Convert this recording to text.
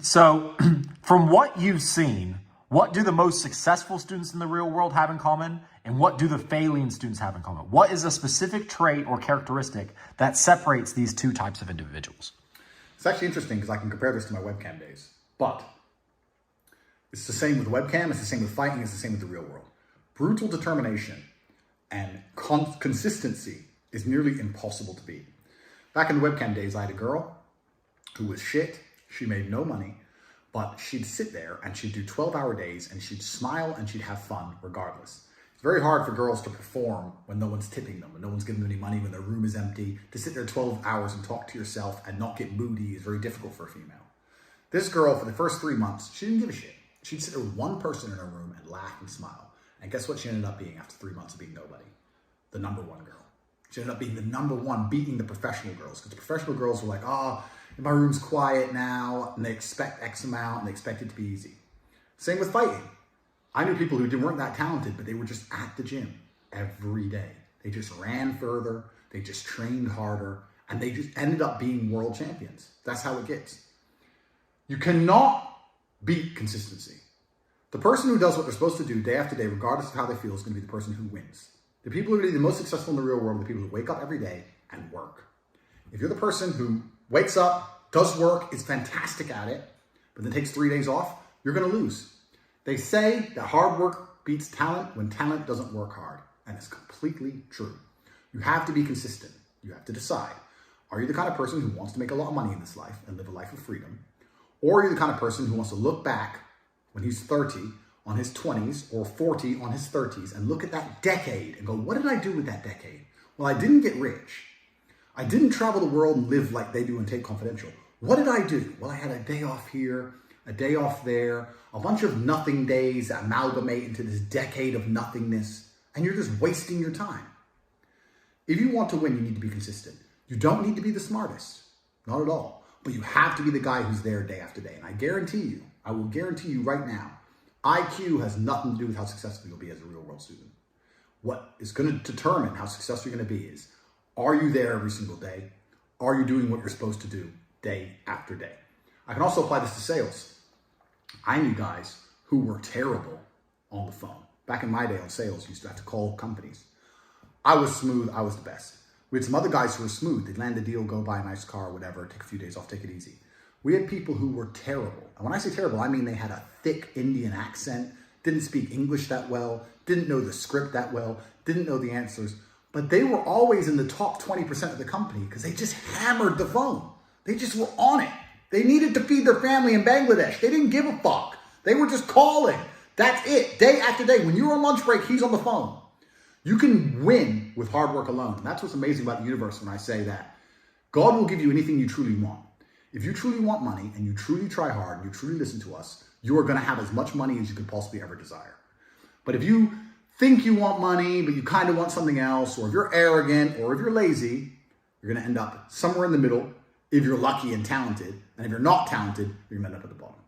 So from what you've seen, what do the most successful students in the real world have in common? And what do the failing students have in common? What is a specific trait or characteristic that separates these two types of individuals? It's actually interesting because I can compare this to my webcam days, but it's the same with webcam, it's the same with fighting, it's the same with the real world. Brutal determination and consistency is nearly impossible to beat. Back in the webcam days, I had a girl who was shit. She made no money, but she'd sit there and she'd do 12-hour days and she'd smile and she'd have fun regardless. It's very hard for girls to perform when no one's tipping them, when no one's giving them any money, when their room is empty. To sit there 12 hours and talk to yourself and not get moody is very difficult for a female. This girl, for the first 3 months, she didn't give a shit. She'd sit there with one person in her room and laugh and smile. And guess what she ended up being after 3 months of being nobody? The number one girl. She ended up being the number one, beating the professional girls. Because the professional girls were like, oh, my room's quiet now, and they expect X amount, and they expect it to be easy. Same with fighting. I knew people who weren't that talented, but they were just at the gym every day. They just ran further, they just trained harder, and they just ended up being world champions. That's how it gets. You cannot beat consistency. The person who does what they're supposed to do day after day, regardless of how they feel, is going to be the person who wins. The people who are going to be the most successful in the real world are the people who wake up every day and work. If you're the person who wakes up, does work, is fantastic at it, but then takes 3 days off, you're going to lose. They say that hard work beats talent when talent doesn't work hard, and it's completely true. You have to be consistent. You have to decide. Are you the kind of person who wants to make a lot of money in this life and live a life of freedom? Or are you the kind of person who wants to look back when he's 30 on his 20s or 40 on his 30s and look at that decade and go, what did I do with that decade? Well, I didn't get rich. I didn't travel the world and live like they do in Tate Confidential. What did I do? Well, I had a day off here, a day off there, a bunch of nothing days that amalgamate into this decade of nothingness, and you're just wasting your time. If you want to win, you need to be consistent. You don't need to be the smartest, not at all, but you have to be the guy who's there day after day. And I guarantee you, I will guarantee you right now, IQ has nothing to do with how successful you'll be as a real world student. What is going to determine how successful you're going to be is, are you there every single day? Are you doing what you're supposed to do day after day? I can also apply this to sales. I knew guys who were terrible on the phone. Back in my day on sales, you used to have to call companies. I was smooth, I was the best. We had some other guys who were smooth. They'd land a deal, go buy a nice car, whatever, take a few days off, take it easy. We had people who were terrible. And when I say terrible, I mean they had a thick Indian accent, didn't speak English that well, didn't know the script that well, didn't know the answers, but they were always in the top 20% of the company because they just hammered the phone. They just were on it. They needed to feed their family in Bangladesh. They didn't give a fuck. They were just calling. That's it. Day after day. When you're on lunch break, he's on the phone. You can win with hard work alone. And that's what's amazing about the universe when I say that God will give you anything you truly want. If you truly want money and you truly try hard and you truly listen to us, you are going to have as much money as you could possibly ever desire. But if you think you want money, but you kind of want something else, or if you're arrogant, or if you're lazy, you're going to end up somewhere in the middle if you're lucky and talented. And if you're not talented, you're going to end up at the bottom.